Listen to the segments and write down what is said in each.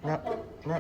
Nga. Nga.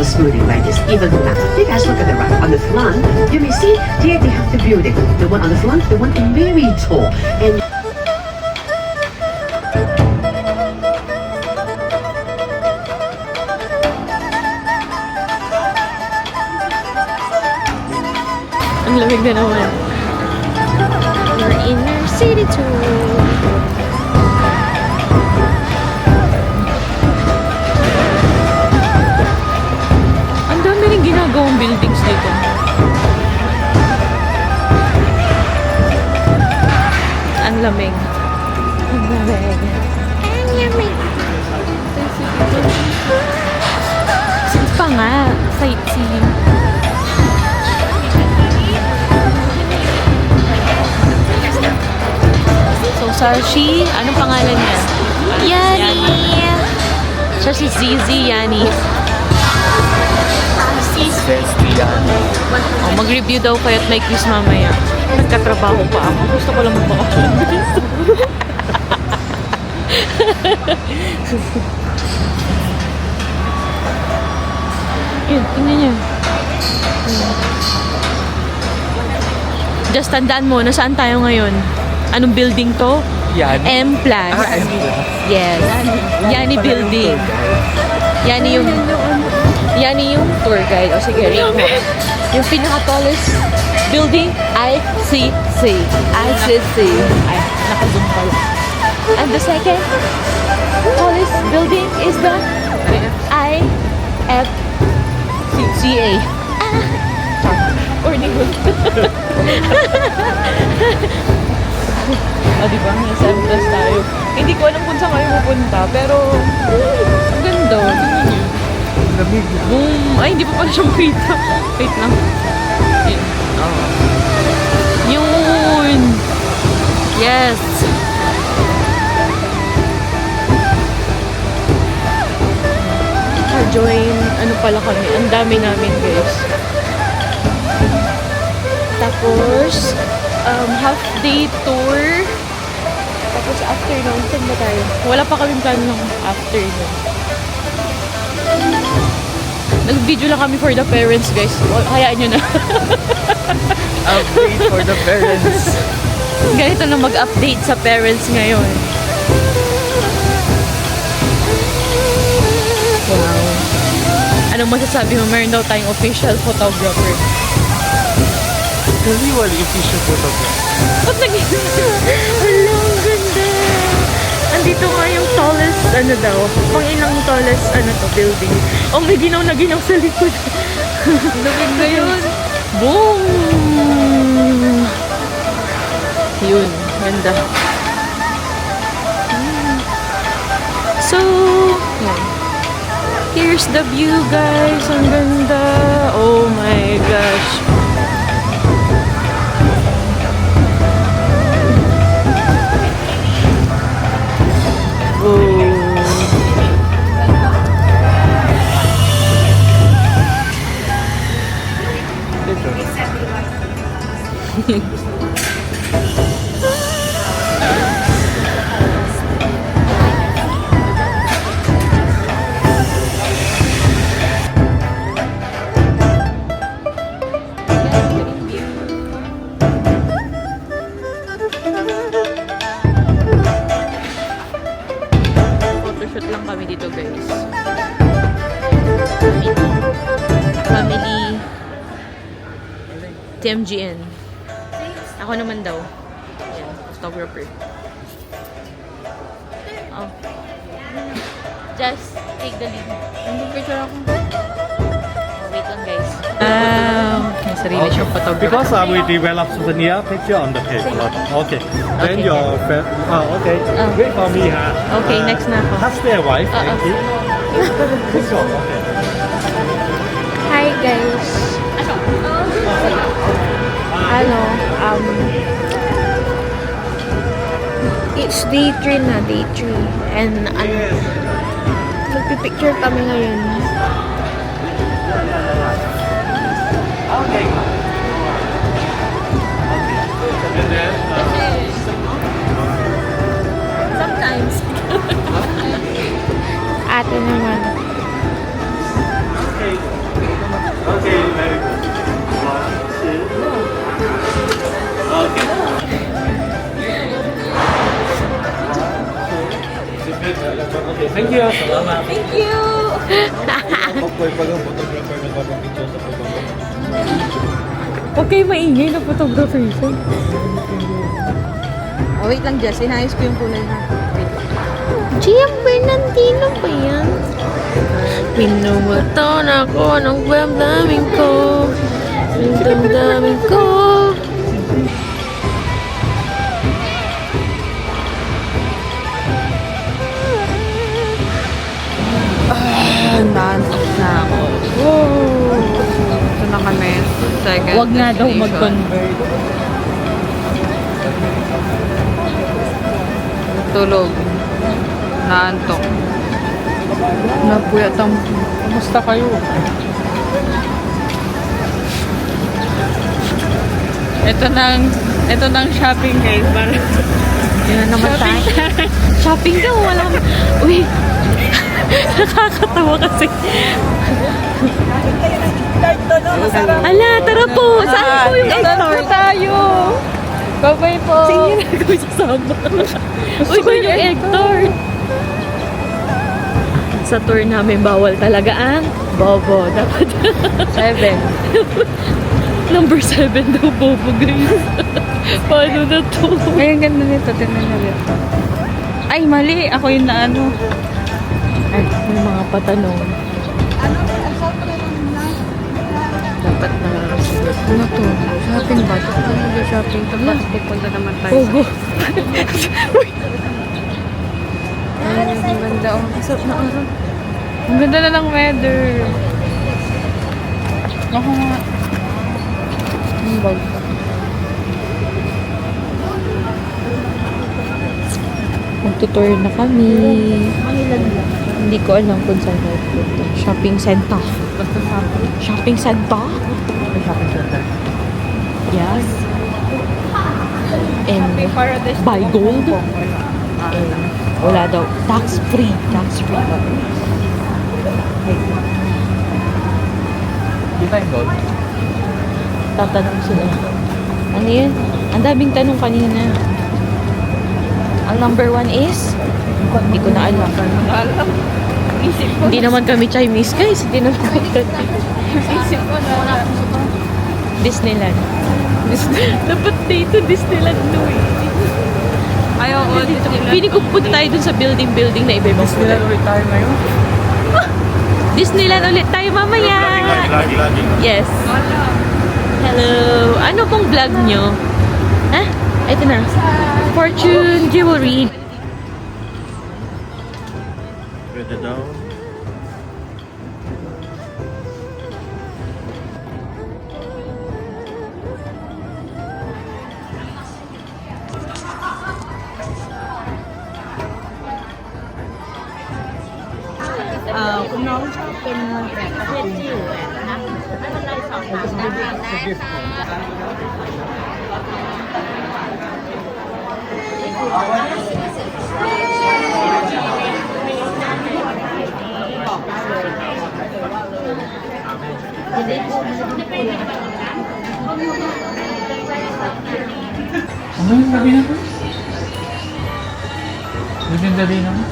Smoothie right is even now. You guys look at the right. On the front, you may see here they have the building. The one on the front, the one very tall. And ang lamig na naman. We're in our city tour. Ginagawang buildings dito. Ang lamig. Ang lamig. Ang lamig. Saan pa nga? Sightseeing. So, Sarshi, anong pangalan niya? Yani. Siya si Zizi Yani. Oh, mag-review daw kayo at may quiz mamaya. Nagkatrabaho pa ako. Gusto ko lang magpakabilis. Yun, tingnan niyo. Just tandaan mo, nasaan tayo ngayon? Anong building to? Yani. M+. Yes. Yani building. Yani yung tour guide. O sige, read mo. Yung pinaka-tallest building, ICC. ICC. Ay, naka-zoom pala. And the second tallest building is the IFCA. Or nihod. O, diba? Nasa M+ tayo. Hindi ko alam kung saan kayo pupunta, pero ang ganda. Tingnan niyo. Boom! Ay, hindi pa pala siya makita. Wait lang. Yun. Oh. Yun! Yes! Join, ano pala kami. Ang dami namin, guys. Tapos, half day tour. Tapos afternoon, saan ba tayo? Wala pa kami plano ng afternoon. Nag-video lang kami for the parents, guys. Hayaan nyo na. Update for the parents. Ganito na mag-update sa parents ngayon. Wow. Anong masasabi mo? Meron daw tayong official photographer. Kasi wala official photographer. Ba't naging... Hello, ang ganda! Andito nga yung tallest, ano daw, pang ilang tallest, ano to, building. Oh, may ginaw na ginaw sa likod. Lamig na yun. Boom! Yun, ganda. So, yan. Here's the view, guys. Ang ganda. Oh my gosh. Photoshoot lang kami dito, guys. Family TMGN. Ako naman daw. Ayan, photographer. Oh. Just take the lead. Hindi picture ako. Oh, wait lang, guys. May sarili siyang photographer. Because we develop souvenir picture on the page. Okay. Then Okay. your friend. Okay. Wait for me, ha. Okay, next na ako. Touch their wife. Thank you. Picture. Okay. Hi, guys. Ano, it's day 3 na, day 3. And, magpipicture kami ngayon. Okay. And then. Sometimes. Ate naman. Okay. Okay. Very good. 1, 2. Okay. Okay, thank you. Salamat. Thank you! Huwag kayo maingay na photographer siya. Oh, wait lang, Jess. Inayos ko yung kulay na. Wait. Gia Bernardino ba yan? Minumatan ako ng damdamin ko. Ng damdamin ko. Naantok na ako. Whoa! Ito na kami. Second Huwag nga daw destination. mag-convert. Tulog. Naantok. Napuyat ang... Kumusta kayo? Ito nang shopping guys. Yun na naman tayo. Shopping daw, wala. Uy, nakakatawa kasi. Ala, tara po. Saan po yung Hector? tayo. Bye-bye po. Sige na ako sasama. Uy, ba yung Hector? Sa tour namin, bawal talaga ang bobo. Dapat 7. number 7 daw bobo, guys. Paano na to? Ay, ang ganda nito. Tingnan na rin. Ay, mali. Ako yung naano. Ay, may mga patanong. Dapat na Ano to? Shopping ba? Ito pa shopping. Tapos pupunta naman tayo. bobo. Ay, ang ganda. Oh. Ang ganda na ng weather. Ako nga. Ang bag. Magtutour na kami. Hindi ko alam kung saan tayo pupunta. Shopping center. Basta shopping. Shopping center? Shopping center. Yes. And buy gold. And wala daw. Tax free. Tax free. Di ba yung gold? Tatanong sila. Ano yun? Ang daming tanong kanina. Ang number 1 is? Hindi ko na alam. Isip ko. Hindi naman kami Chinese, guys. Hindi naman kami Isip ko na. Disneyland. Dapat dito Disneyland no eh. Ayaw ko. Pili ko punta tayo dun sa building na iba-ibang kulay. ulit tayo ngayon. Disneyland ulit tayo mamaya. Lagi. Yes. Hello. Ano pong vlog nyo? Ha? Ito na. Fortune Jewelry. Further down. Ano yung gabi na to? Yung gabi na to?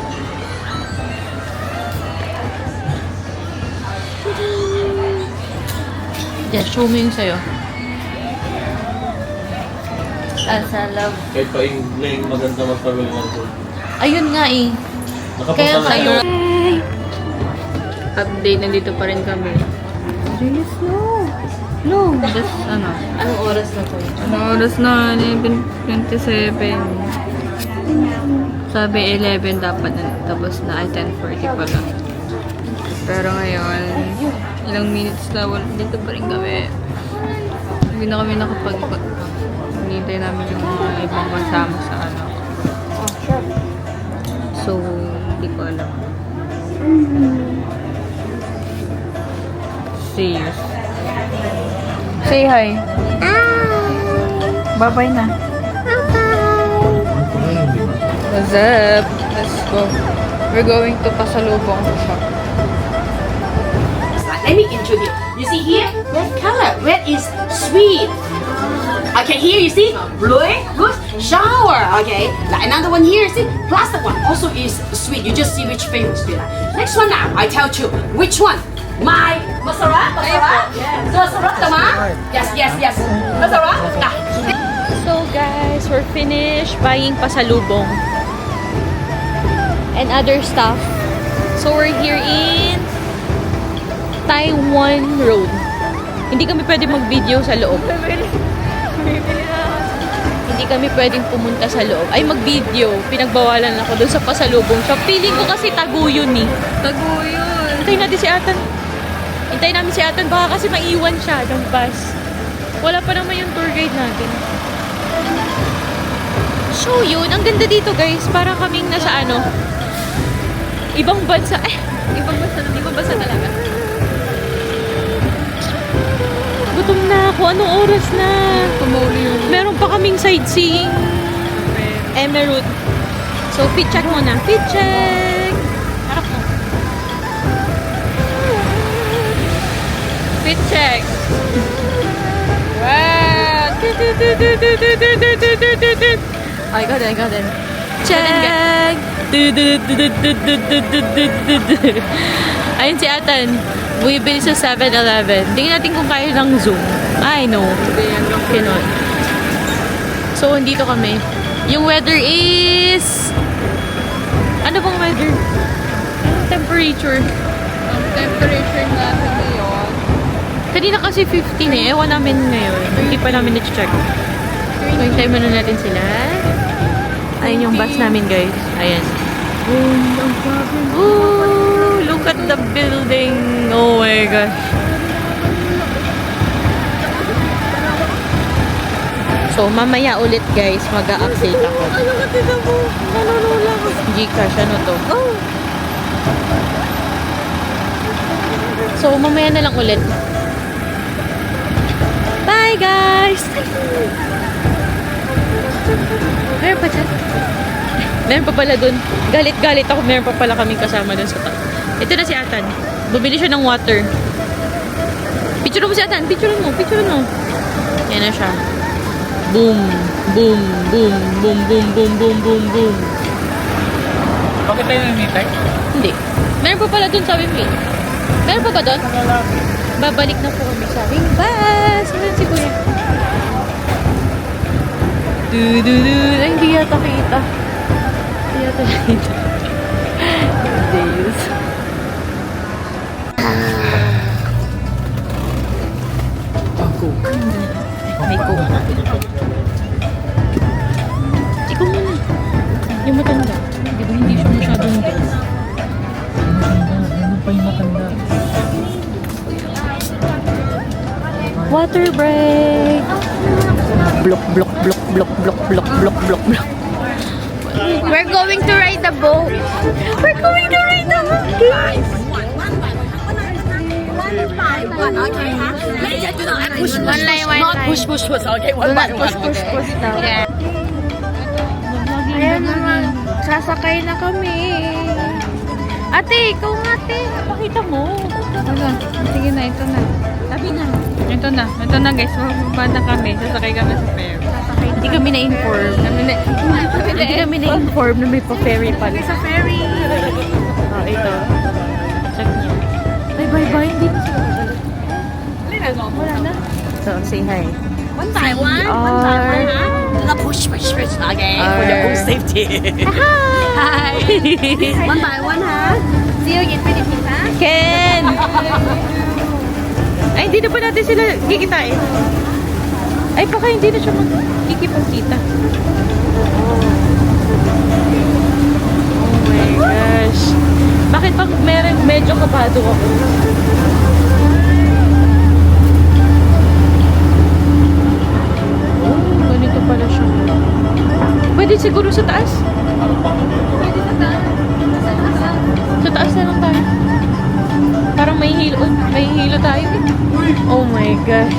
Yeah, show mo yung sa'yo. Asa love. Kahit pa yung maganda magpamili ng food. Ayun nga eh. Kaya Nakapunta kayo. Update, nandito pa rin kami. Jeez, no. No. That's, ano? Anong oras na to? Anong oras na? 27. Sabi 11 dapat na. Tapos na ay 10:40 pala. Pero ngayon, ilang minutes na dito pa rin kami. Hindi na kami nakapag-ikot. Hinihintay namin yung mga ibang kasama sa ano. So, hindi ko alam. See you. Say hi. Bye-bye na. What's up? Let's go. We're going to Pasalubong shop. Let me introduce. You see here, red color. Red is sweet. Okay, here you see blue, good shower. Okay, like another one here, see plastic one also is sweet. You just see which favorite sweet. Next one now, I tell you which one. My masarap, masarap, tama? Yes. Masarap. Nah. So guys, we're finished buying pasalubong and other stuff. So we're here in Taiwan Road. Hindi kami pwede mag-video sa loob. Hindi kami pwedeng pumunta sa loob. Ay, mag-video. Pinagbawalan ako doon sa pasalubong shop. Feeling ko kasi tago yun eh. Taguyod. Hintayin natin si Atan. Hintayin namin si Atan. Baka kasi maiwan siya ng bus. Wala pa naman yung tour guide natin. So yun, ang ganda dito guys. Para kaming nasa ano, ibang bansa. Ibang bansa talaga. Gutom na ako. Anong oras na? Kumuli yun. Meron pa kaming sightseeing. Emerald. So, fit check muna. Fit check! Harap mo. Fit check. Wow! I got it. Check! Ayun si Atan. Bumibili sa 7-Eleven. Tingnan natin kung kaya ng Zoom. I know. Cannot. So, dito kami. Yung weather is... Ano bang weather? Anong temperature? Ang temperature natin ngayon. Kanina kasi 15 eh. Ewan namin ngayon. Hindi pa namin na-check. So, hintay muna natin sila. Ayun yung bus namin, guys. Ayan. Ooh, look at the building. Oh my gosh. So, mamaya ulit, guys, mag-a-update ako. Ano ka tignan mo? Nanunula ko. Gcash, ano to? So, mamaya na lang ulit. Bye, guys! Meron pa dyan. Meron pa pala dun. Galit-galit ako. Meron pa pala kaming kasama dun sa top. Ito na si Atan. Bumili siya ng water. Picture mo si Atan. Picture mo. Yan na siya. Boom. Boom. Boom. Boom. Boom. Boom. Boom. Boom. Boom. Bakit tayo nanitay? Hindi. Meron pa pala dun sa Wimwin. Meron pa ba dun? Babalik na po kami sa aming bus. Ayan si Kuya. Ay, hindi yata kita. Hindi yata kita. Deus. May coke. Ikaw muna. Yung matanda. Di ba hindi siya masyadong gas? Ano pa yung matanda? Water break! Block. We're going to ride the boat. We're going to ride the boat, guys! one, okay? Huh? Later, do not push, push, One line, push, one not line. push, push, push, okay? One by one, okay? daw. Yeah. Ayan naman, sasakay na kami. Ate, ikaw nga, ate. Pakita mo. Wala. Sige na, ito na. Sabi na. Ito na guys. Mababa na kami. Sasakay kami sa ferry. Hindi kami na-inform. Hindi kami na-inform na may pa-ferry pala. Sa ferry. Oh, ito. Check niyo. Ay, bye-bye. Hindi na sila. Wala na. So, say hi. One by one, do not push, push, push, okay? For your own safety. Hi! One by one, huh? See you in Philippines, huh? Ken! Ay, hindi na pa natin sila kikitain. Ay, baka hindi na siya magkikipagkita. Oh my gosh. Bakit pag medyo kabado ako? Oh, ganito pala siya. Pwede siguro sa taas? Pwede sa taas. Sa taas na lang tayo. Parang may hilo tayo. Oh my gosh.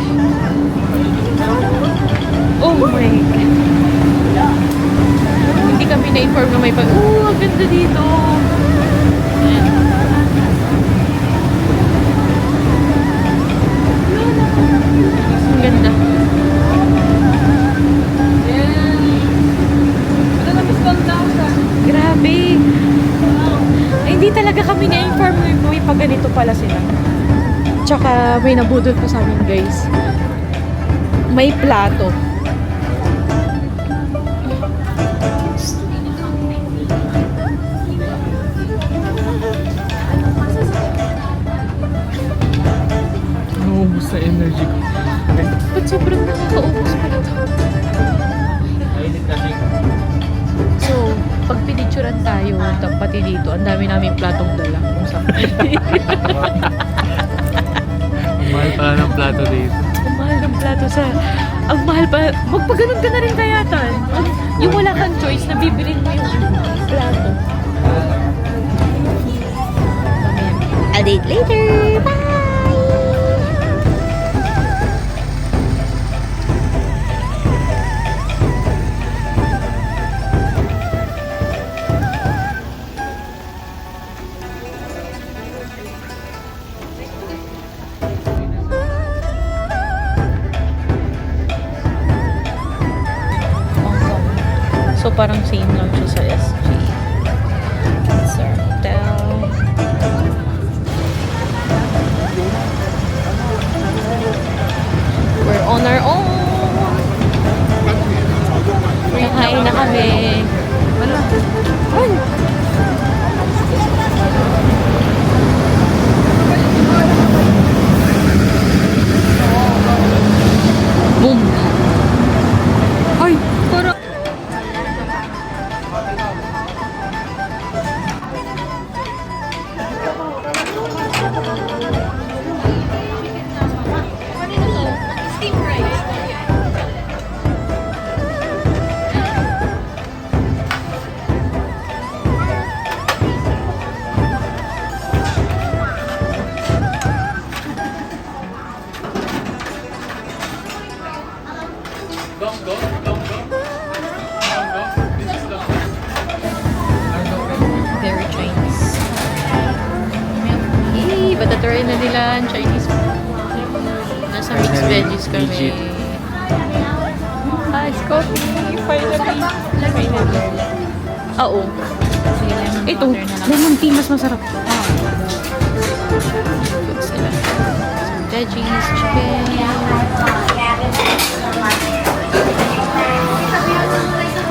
Oh my God. Hindi kami na-inform na may ang ganda dito. Ayan. Ang ganda. Grabe. Ay, hindi talaga kami na-inform na may ganito pala sila. Tsaka may nabudol pa sa amin, guys. May plato. Naubos sa energy ko. Ba't sobrang nakakaubos pala ito? Mainit kasi. So, pag pinicturan tayo, pati dito, ang dami namin platong dala. Kung saan. Ang mahal pala ng plato dito. Ang mahal ng plato sa... Ang mahal pa... Magpaganon ka na rin kaya, Tan. Yung wala kang choice na bibilin mo yung plato. I'll date later. Bye! So, parang same lang siya sa SG. Sa hotel. We're on our own. Nakain na kami. Boom. Ay, parang... Very Chinese. Yay! Patatry na nila ang Chinese food. Nasa mixed veggies kami. Legit. It's coffee. Finally. Oo. Ito, lemon tea mas masarap. Good sila. Some veggies, chicken.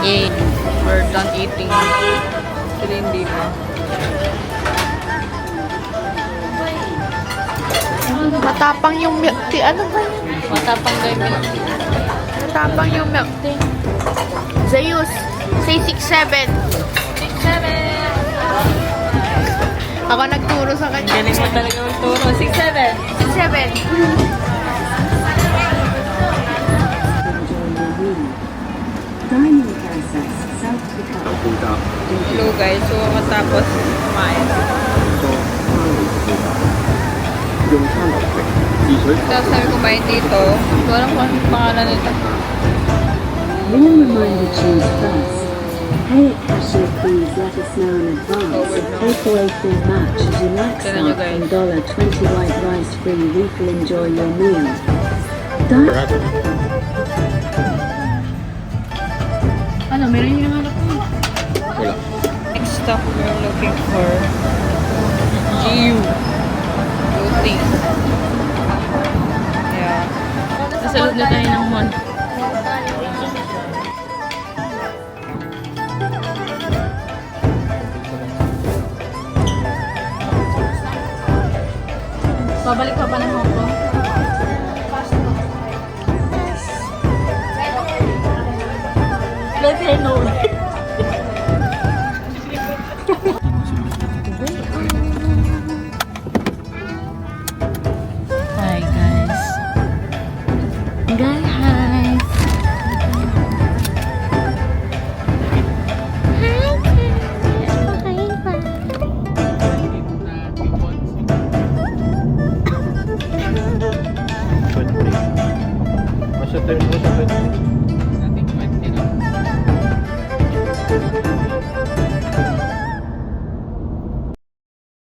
Yay! We're done eating. Actually, hindi pa. Matapang yung milk tea. Ano ba yun? Matapang guy milk. Matapang yung milk tea. Zeus, say 6-7. 6-7! Ako nagturo sa kanya. Galing mo talaga magturo. 6-7. 6-7. Dining process, self-recovery. Hello guys. So, matapos kumain. 用上脑水。Tapos sabi kumain dito. Walang pangalan nito. One reminder choose first. Pay at cashier, please let us know in advance if takeaway full match as you like Tignan nyo, start guys. from $20 white rice free refill enjoy your meal. Don't Ano, meron yung hanap mo? Wala. Next stop we're looking for GU. Clothing. Yeah. Nasa loob na tayo ng mall. Babalik pa ba ng Hong Kong? Let her know. Hi guys. Guys. Masya 20.